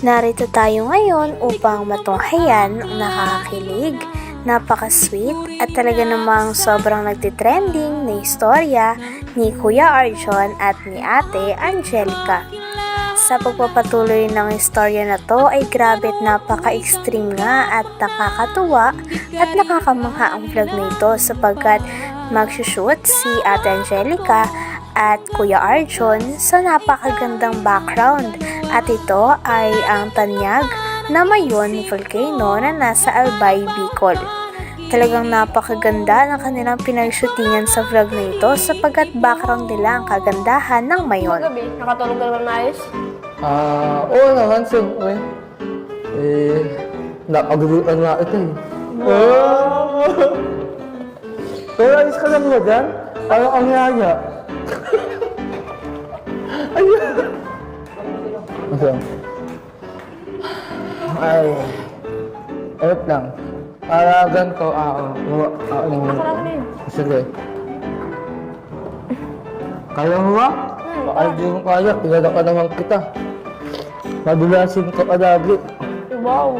Narito tayo ngayon upang matunghayan ang nakakakilig, napaka-sweet at talaga namang sobrang nagtitrending na istorya ni Kuya Arjon at ni Ate Angelica. Sa pagpapatuloy ng istorya na to ay grabe at napaka-extreme nga at nakakatuwa at nakakamangha ang vlog na ito sapagkat magsushoot si Ate Angelica at Kuya Arjon sa napakagandang background at ito ay ang tanyag na Mayon Volcano na nasa Albay, Bicol. Talagang napakaganda ng kanilang pinag-shootingan sa vlog na ito sapagkat background nila ang kagandahan ng Mayon. Gabi, nakatulog ka naman maayos? Oo naman, siyempre. Nakagulutan nga ito eh. Pero ayos ka lang ba dyan? Ano ang yaya? Ayun! Masaya. Ay. Ayot lang. Para ganito, Nakarami na yun. sige. Kaya mo ba? Baka hindi mo kaya, kilala ka naman kita. Madulasin ka pa lagi. Wow.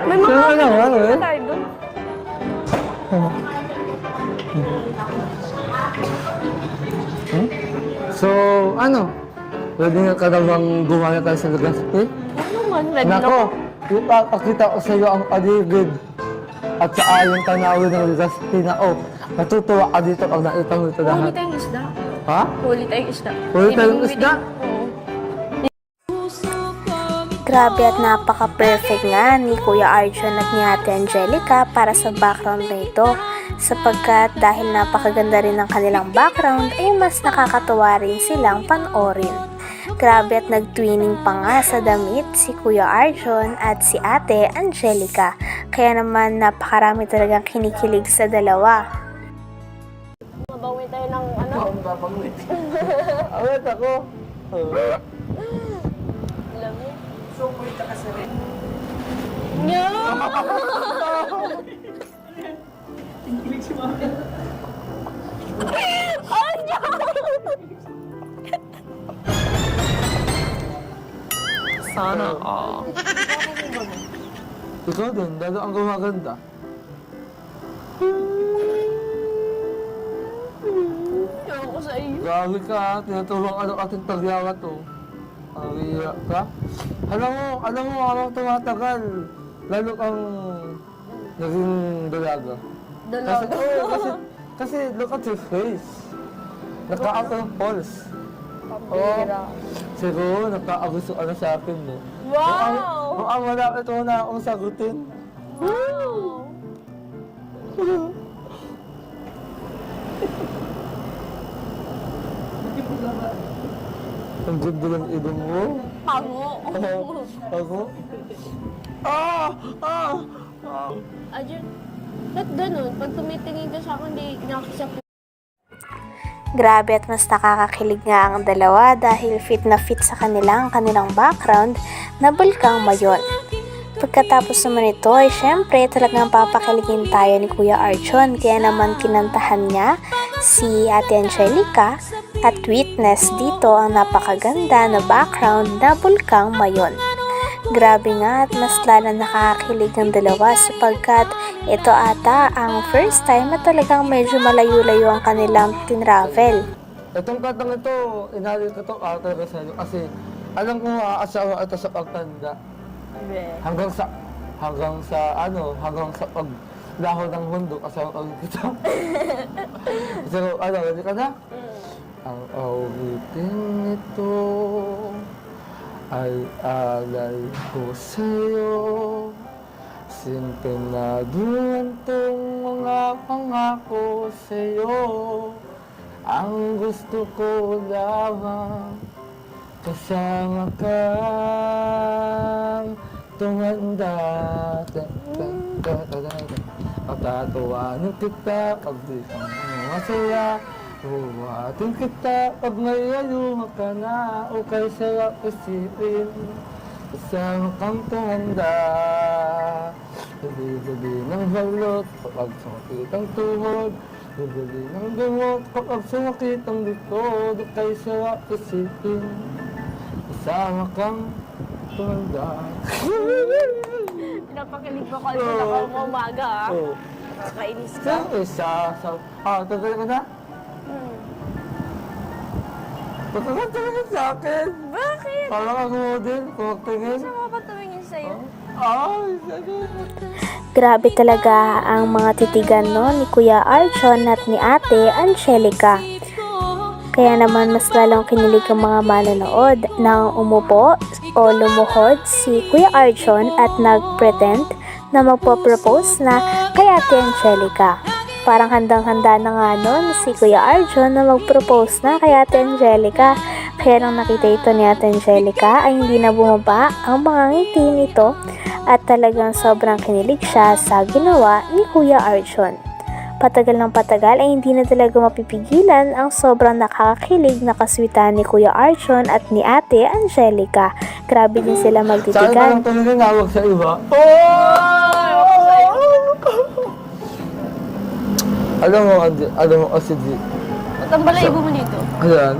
May mga naman eh. Tayo doon. So, ano? Pwede nga ka namang gumaya ka sa lugar. Ano man, ready na Nako, ako. ipapakita ko sa iyo ang paligid at sa ayong tanawin ng Legazpi na matutuwa ka dito pag nakita mo ito Huli lahat. tayong isda. Ha? Huli tayong isda. Huli tayong isda? Oo. Grabe at napaka-perfect nga ni Kuya Arjon at ni Ate Angelica para sa background na ito sapagkat dahil napakaganda rin ng kanilang background ay mas nakakatuwa rin silang panoorin. Grabe at nag-twinning pa nga sa damit si Kuya Arjon at si Ate Angelica kaya naman napakarami talagang kinikilig sa dalawa. Mabawi tayo ng ano? Awet ako. Alam mo? Sana all. Ikaw din, lalo ang gumaganda. Ewan ko sa iyo. Grabe ka, tinutulong ano ating tagyawa to. Ariya ka. Alam mo, habang tumatagal, lalo kang naging dalaga. Dalaga. Kasi look at your face. Nagka-out of pulse. Pambira. Siguro, nagka-agusto ka na sa akin, no? Wow! Mukhang wala ito na akong sagutin. Wow! Ang ganda ng ilong mo. Pango! Ako? Ah! Adyan, ba't ganun? Pag tumitingin ka sa akin, di nakasap. Grabe at mas nakakakilig nga ang dalawa dahil fit na fit sa kanilang background na Bulkang Mayon. Pagkatapos naman ito ay syempre talagang papakiligin tayo ni Kuya Arjon kaya naman kinantahan niya si Ate Angelica at witness dito ang napakaganda na background na Bulkang Mayon. Grabe nga at mas lalo nakakakilig ng dalawa sapagkat ito ata ang first time na talagang medyo malayo-layo ang kanilang tinravel. Itong katang ito, inalil ko ito talaga sa inyo kasi alam ko maaasawa ito sa pagtanda. Hanggang sa paglaho ng mundo kasama ko kita. So, ready ka na? Ang awitin nito ay alay ko sa'yo. Sintonado tong mga pangako sa'yo. Ang gusto ko lamang kasama kang tumanda. Patatawanin kita pag di kang masaya. Buhatin kita pag may ayuma ka na. O kay sarap isipin kasama kang tumanda. Gabi-gabi ng balot kapag sumakit ang tuhod. Gabi ng gamot kapag sumakit ang likod. O kay sarap isipin kasama kang tumanda. Pinapakilig mo ko dito ako mo umaga ah. Oo. Nakakainis ka. Siyempre, tagal ka na? Tagal talaga sa akin. Bakit? Parang ako din, kung magtingin. Saan mo pa tumingin sa'yo? Ay, sabi. Grabe talaga ang mga titigan no ni Kuya Arjon at ni Ate Angelica. Kaya naman mas lalong kinilig ang mga manonood nang umupo o lumuhod si Kuya Arjon at nag-pretend na magpo-propose na kay Ate Angelica. Parang handang-handa na nga nun si Kuya Arjon na mag-propose na kay Ate Angelica. Kaya nang nakita ito ni Ate Angelica ay hindi na bumaba ang mga ngiti nito at talagang sobrang kinilig siya sa ginawa ni Kuya Arjon. Patagal ng patagal ay hindi na talaga mapipigilan ang sobrang nakakakilig na kaswitan ni Kuya Arjon at ni Ate Angelica. Grabe din sila Saan ka magtitigan. lang tuminawag sa iba? Alam mo kasi di. Ba't ang balayibo mo dito? Ayan.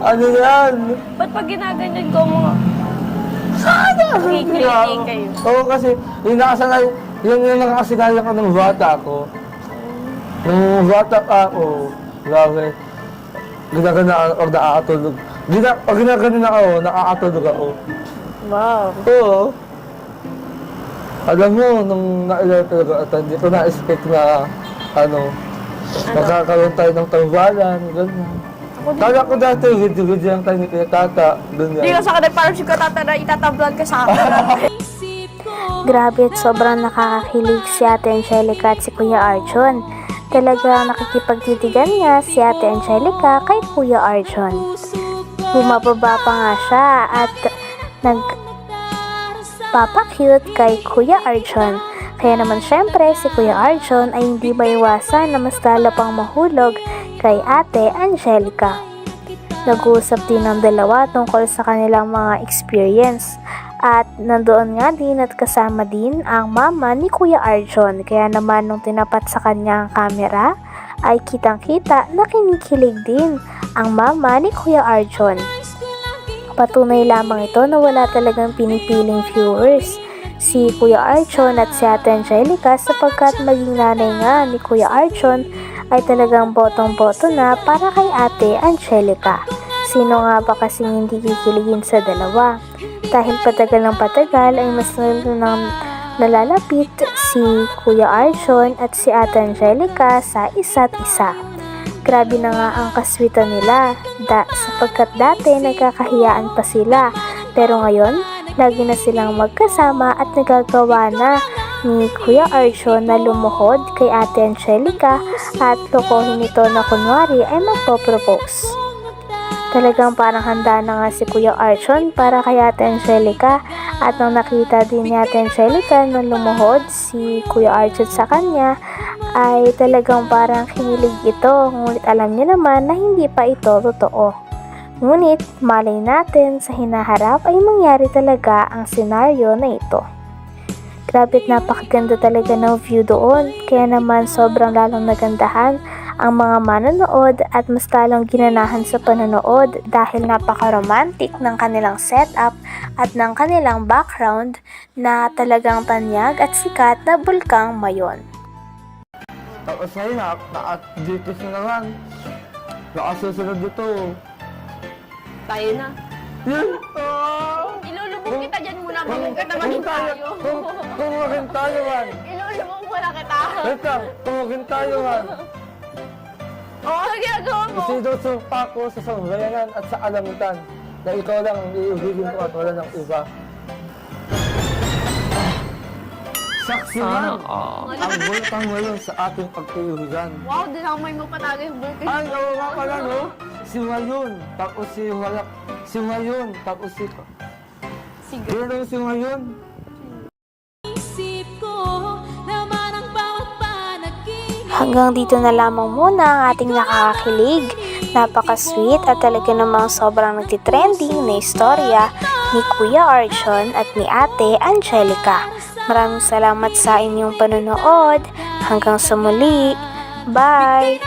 Ano yan? Ba't pag ginaganyan ko mo? Kikilig kayo. Oo, kasi yung nakasanay, yung nakakasinayan ko ng bata ko. Nung bata ako, grabe. Ginaganaan ako, nakakatulog. Pag ginaganan ako, nakakatulog ako. Wow. Oo. Alam mo, nung nailala talaga at hindi ko na-expect na, magkakaroon tayo ng tambalan, gano'n. Kala ko dati, video-video lang tayo ni Kuya Tata, Hindi ganyan. ka sa akin, parang si Katata na itatablan ka sa akin. Grabe at sobrang nakakakilig si Ate Angelica at si Kuya Arjon. Talagang nakikipagtitigan niya si Ate Angelica kay Kuya Arjon. Bumababa pa nga siya at nagpapakute kay Kuya Arjon. Kaya naman syempre si Kuya Arjon ay hindi maiwasan na mas lalo pang mahulog kay Ate Angelica. Nag-uusap din ng dalawa tungkol sa kanilang mga experience. At nandoon nga din at kasama din ang mama ni Kuya Arjon. Kaya naman nung tinapat sa kanyang camera ay kitang-kita na kinikilig din ang mama ni Kuya Arjon. Patunay lamang ito na wala talagang pinipiling viewers si Kuya Arjon at si Ate Angelica sapagkat maging nanay nga ni Kuya Arjon ay talagang botong-boto na para kay Ate Angelica. Sino nga ba kasing hindi kikiligin sa dalawa? Dahil patagal ng patagal ay mas nalalapit si Kuya Arjon at si Ate Angelica sa isa't isa. Grabe na nga ang kaswitan nila sapagkat dati nagkakahiyaan pa sila pero ngayon lagi na silang magkasama at nagagawa na ni Kuya Arjon na lumuhod kay Ate Angelica at lokohin ito na kunwari ay magpo-propose. Talagang parang handa na nga si Kuya Arjon para kay Ate Angelica at nang nakita din ni Ate Angelica na lumuhod si Kuya Arjon sa kanya ay talagang parang kinilig ito, ngunit alam niya naman na hindi pa ito totoo. Ngunit malay natin sa hinaharap ay mangyari talaga ang senaryo na ito. Grabe at napakaganda talaga ng view doon, kaya naman sobrang lalong nagandahan ang mga manonood at mas lalong ginanahan sa panonood dahil napaka-romantic ng kanilang setup at ng kanilang background na talagang tanyag at sikat na bulkang Mayon. Tapos ngayon, dito na naman. Nakasusunod dito. Tayo na. Yun! Ilulubog kita dyan muna bago kita maging tayo. Kung maging tayo man. Ilulubog muna kita. Wait lang, kung maging tayo man. Oo, ano ginagawa mo? Isinusumpa ko sa sangbayanan at sa alamitan na ikaw lang ang iibigin ko at wala ng iba. Saksi Sana man all. ang bulkang ngayon sa ating pagkaibigan. Wow, dinamay mo pa tayo yung bulkan. Ay, oo nga pala, no? Si Mayon, tapos si Walak. Si Mayon, tapos si... Sige. Pero si Mayon. Hanggang dito na lamang muna ang ating nakakakilig, napaka-sweet at talaga namang sobrang nagtitrending na istorya ni Kuya Arjon at ni Ate Angelica. Maraming salamat sa inyong panonood. Hanggang sa muli. Bye!